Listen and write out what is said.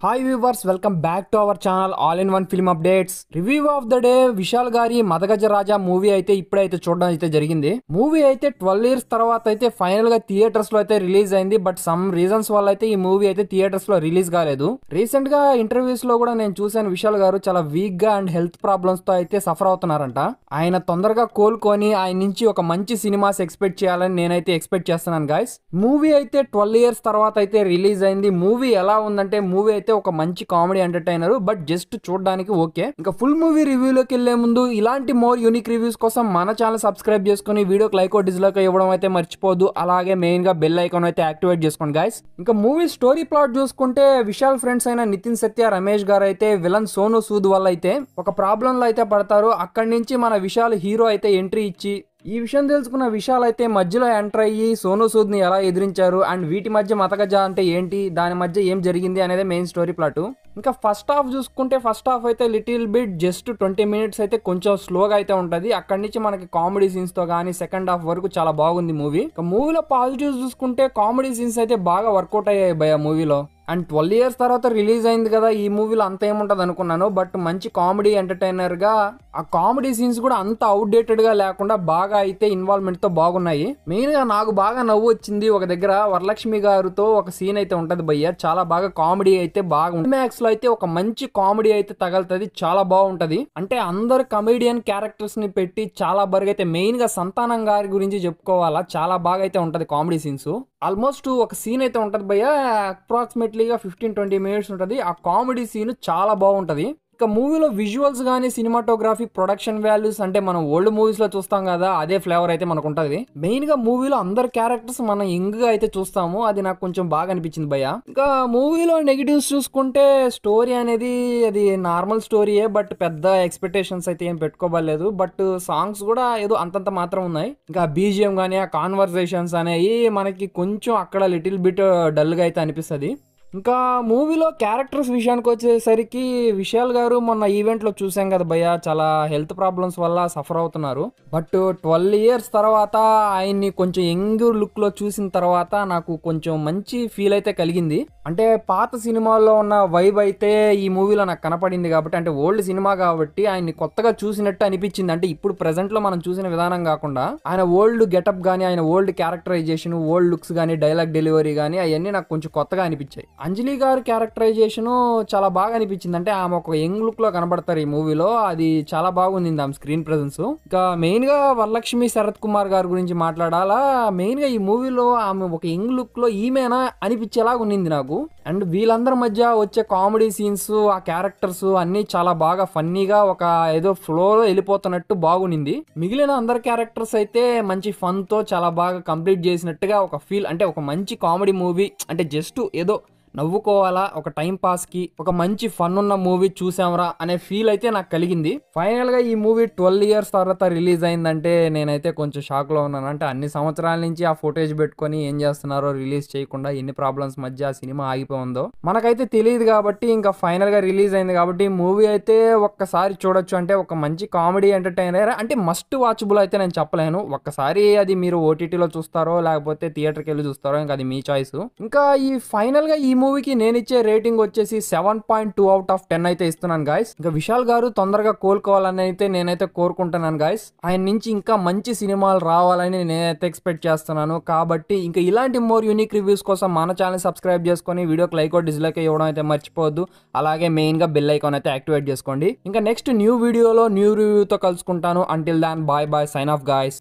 Hi viewers, welcome back to our channel all in one film updates. Review of the day Vishal గారి మదగజ రాజా movie అయితే ఇప్పుడైతే చూడడం అయితే జరిగింది. మూవీ అయితే 12 years తర్వాత అయితే ఫైనల్ గా థియేటర్స్ లో అయితే రిలీజ్ అయింది. బట్ సమ్ రీజన్స్ వల్ల అయితే ఈ మూవీ అయితే థియేటర్స్ లో రిలీజ్ కాలేదు. రీసెంట్ గా ఇంటర్వ్యూస్ లో కూడా నేను చూసాను, విశాల్ గారు చాలా వీక్ గా అండ్ హెల్త్ ప్రాబ్లమ్స్ తో అయితే సఫర్ అవుతున్నారంట. ఆయన తొందరగా కోలుకొని ఆయన నుంచి ఒక మంచి సినిమాస్ ఎక్స్పెక్ట్ చేయాలని నేనైతే ఎక్స్పెక్ట్ చేస్తున్నాను గైస్. మూవీ అయితే 12 years తర్వాత అయితే రిలీజ్ అయింది. మూవీ ఎలా ఉందంటే, మూవీ అయితే ఒక మంచి కామెడీ ఎంటర్టైనర్, బట్ జస్ట్ చూడడానికి ఓకే. ఇంకా ఫుల్ మూవీ రివ్యూలోకి వెళ్లే ముందు ఇలాంటి మోర్ యూనిక్ రివ్యూస్ కోసం మన ఛానల్ సబ్స్క్రైబ్ చేసుకుని వీడియోకి లైక్ డిస్లైక్ ఇవ్వడం అయితే మర్చిపోదు. అలాగే మెయిన్ గా బెల్ ఐకాన్ అయితే యాక్టివేట్ చేసుకోండి గైస్. ఇంకా మూవీ స్టోరీ ప్లాట్ చూసుకుంటే, విశాల్ ఫ్రెండ్స్ అయిన నితిన్ సత్య, రమేష్ గారు అయితే విలన్ సోను సూద్ వల్ల అయితే ఒక ప్రాబ్లం లో అయితే పడతారు. అక్కడి నుంచి మన విశాల్ హీరో అయితే ఎంట్రీ ఇచ్చి ఈ విషయం తెలుసుకున్న విశాల్ అయితే మధ్యలో ఎంటర్ అయ్యి సోను సూద్ ని ఎలా ఎదిరించారు అండ్ వీటి మధ్య మతగజ అంటే ఏంటి, దాని మధ్య ఏం జరిగింది అనేది మెయిన్ స్టోరీ ప్లాట్. ఇంకా ఫస్ట్ హాఫ్ చూసుకుంటే, ఫస్ట్ హాఫ్ అయితే లిటిల్ బిట్ జస్ట్ 20 minutes అయితే కొంచెం స్లోగా అయితే ఉంటది. అక్కడి నుంచి మనకి కామెడీ సీన్స్ తో కానీ సెకండ్ హాఫ్ వరకు చాలా బాగుంది మూవీ. ఇంకా మూవీలో పాజిటివ్స్ చూసుకుంటే, కామెడీ సీన్స్ అయితే బాగా వర్కౌట్ అయ్యాయి భయ మూవీలో. అండ్ 12 years తర్వాత రిలీజ్ అయింది కదా, ఈ మూవీలో అంత ఏముంటది అనుకున్నాను. బట్ మంచి కామెడీ ఎంటర్టైనర్ గా ఆ కామెడీ సీన్స్ కూడా అంత అవుట్డేటెడ్ గా లేకుండా బాగా అయితే ఇన్వాల్వ్మెంట్ తో బాగున్నాయి. మెయిన్ గా నాకు బాగా నవ్వు వచ్చింది, ఒక దగ్గర వరలక్ష్మి గారితో ఒక సీన్ అయితే ఉంటది భయ్య, చాలా బాగా కామెడీ అయితే బాగుంటుంది. మ్యాక్స్ లో అయితే ఒక మంచి కామెడీ అయితే తగలుతుంది, చాలా బాగుంటది. అంటే అందరు కమెడియన్ క్యారెక్టర్స్ ని పెట్టి చాలా బాగా అయితే, మెయిన్ గా సంతానం గారి గురించి చెప్పుకోవాలా, చాలా బాగా అయితే ఉంటది కామెడీ సీన్స్. ఆల్మోస్ట్ ఒక సీన్ అయితే ఉంటది భయ్య, అప్రాక్సిమేట్లీగా 15-20 minutes ఉంటది. ఆ కామెడీ సీన్ చాలా బాగుంటది. ఇక మూవీలో విజువల్స్ కానీ సినిమాటోగ్రఫీ, ప్రొడక్షన్ వాల్యూస్ అంటే మనం ఓల్డ్ మూవీస్ లో చూస్తాం కదా, అదే ఫ్లేవర్ అయితే మనకు ఉంటది. మెయిన్ గా మూవీలో అందరు క్యారెక్టర్స్ మనం యంగ్ గా అయితే చూస్తాము, అది నాకు కొంచెం బాగా అనిపించింది భయ్య. ఇంకా మూవీలో నెగిటివ్స్ చూసుకుంటే, స్టోరీ అనేది అది నార్మల్ స్టోరీయే, బట్ పెద్ద ఎక్స్పెక్టేషన్స్ అయితే ఏం పెట్టుకోబడలేదు. బట్ సాంగ్స్ కూడా ఏదో అంతంత మాత్రం ఉన్నాయి. ఇంకా బీజిఎం కానీ ఆ కాన్వర్సేషన్స్ అనేవి మనకి కొంచెం అక్కడ లిటిల్ బిట్ డల్ గా అయితే అనిపిస్తుంది. ఇంకా మూవీలో క్యారెక్టర్స్ విషయానికి వచ్చేసరికి, విశాల్ గారు మొన్న ఈవెంట్ లో చూసాం కదా భయ్య, చాలా హెల్త్ ప్రాబ్లమ్స్ వల్ల సఫర్ అవుతున్నారు. బట్ 12 years తర్వాత ఆయన్ని కొంచెం యంగ్ లుక్ లో చూసిన తర్వాత నాకు కొంచెం మంచి ఫీల్ అయితే కలిగింది. అంటే పాత సినిమాల్లో ఉన్న వైబ్ అయితే ఈ మూవీలో నాకు కనపడింది. కాబట్టి అంటే ఓల్డ్ సినిమా కాబట్టి ఆయన్ని కొత్తగా చూసినట్టు అనిపించింది. అంటే ఇప్పుడు ప్రెసెంట్ లో మనం చూసిన విధానం కాకుండా ఆయన ఓల్డ్ గెటప్ గానీ, ఆయన ఓల్డ్ క్యారెక్టరైజేషన్, ఓల్డ్ లుక్స్ గానీ, డైలాగ్ డెలివరీ గానీ అవన్నీ నాకు కొంచెం కొత్తగా అనిపించాయి. అంజలి గారి క్యారెక్టరైజేషన్ చాలా బాగా అనిపించింది. అంటే ఆమె ఒక యంగ్ లుక్ లో కనబడతారు ఈ మూవీలో, అది చాలా బాగుంది ఆమె స్క్రీన్ ప్రెజెన్స్. ఇంకా మెయిన్ గా వరలక్ష్మి శరత్ కుమార్ గారి గురించి మాట్లాడాలా, మెయిన్ గా ఈ మూవీలో ఆమె ఒక యంగ్ లుక్ లో ఈమెనా అనిపించేలాగా ఉన్నింది నాకు. అండ్ వీళ్ళందరి మధ్య వచ్చే కామెడీ సీన్స్, ఆ క్యారెక్టర్స్ అన్ని చాలా బాగా ఫన్నీగా ఒక ఏదో ఫ్లోలో వెళ్ళిపోతున్నట్టు బాగునింది. మిగిలిన అందరు క్యారెక్టర్స్ అయితే మంచి ఫన్ తో చాలా బాగా కంప్లీట్ చేసినట్టుగా ఒక ఫీల్. అంటే ఒక మంచి కామెడీ మూవీ, అంటే జస్ట్ ఏదో నవ్వుకోవాలా, ఒక టైం పాస్ కి ఒక మంచి ఫన్ ఉన్న మూవీ చూసాంరా అనే ఫీల్ అయితే నాకు కలిగింది. ఫైనల్ గా ఈ మూవీ 12 years తర్వాత రిలీజ్ అయిందంటే నేనైతే కొంచెం షాక్ లో ఉన్నాను. అంటే అన్ని సంవత్సరాల నుంచి ఆ ఫుటేజ్ పెట్టుకొని ఏం చేస్తున్నారో, రిలీజ్ చేయకుండా ఎన్ని ప్రాబ్లమ్స్ మధ్య ఆ సినిమా ఆగిపోయిందో మనకైతే తెలియదు. కాబట్టి ఇంకా ఫైనల్ గా రిలీజ్ అయింది కాబట్టి మూవీ అయితే ఒక్కసారి చూడొచ్చు. అంటే ఒక మంచి కామెడీ ఎంటర్టైనర్, అంటే మస్ట్ వాచబుల్ అయితే నేను చెప్పలేను. ఒక్కసారి అది మీరు ఓటీటీలో చూస్తారో లేకపోతే థియేటర్కి వెళ్ళి చూస్తారో, ఇంకా అది మీ చాయిస్. ఇంకా ఈ ఫైనల్ గా ఈ మూవీకి నేను ఇచ్చే రేటింగ్ వచ్చేసి 7.2 out of 10 అయితే ఇస్తున్నాను గాయస్. ఇంకా విశాల్ గారు తొందరగా కోలుకోవాలని అయితే నేనైతే కోరుకుంటున్నాను గాయస్. ఆయన నుంచి ఇంకా మంచి సినిమాలు రావాలని నేనైతే ఎక్స్పెక్ట్ చేస్తున్నాను. కాబట్టి ఇంకా ఇలాంటి మోర్ యూనిక్ రివ్యూస్ కోసం మన ఛానల్ సబ్స్క్రైబ్ చేసుకొని వీడియోకి లైక్ డిస్లైక్ ఇవ్వడం అయితే మర్చిపోవద్దు. అలాగే మెయిన్ గా బెల్ ఐకాన్ అయితే యాక్టివేట్ చేసుకోండి. ఇంకా నెక్స్ట్ న్యూ వీడియోలో న్యూ రివ్యూతో కలుసుకుంటాను. Until then bye bye, sign off guys.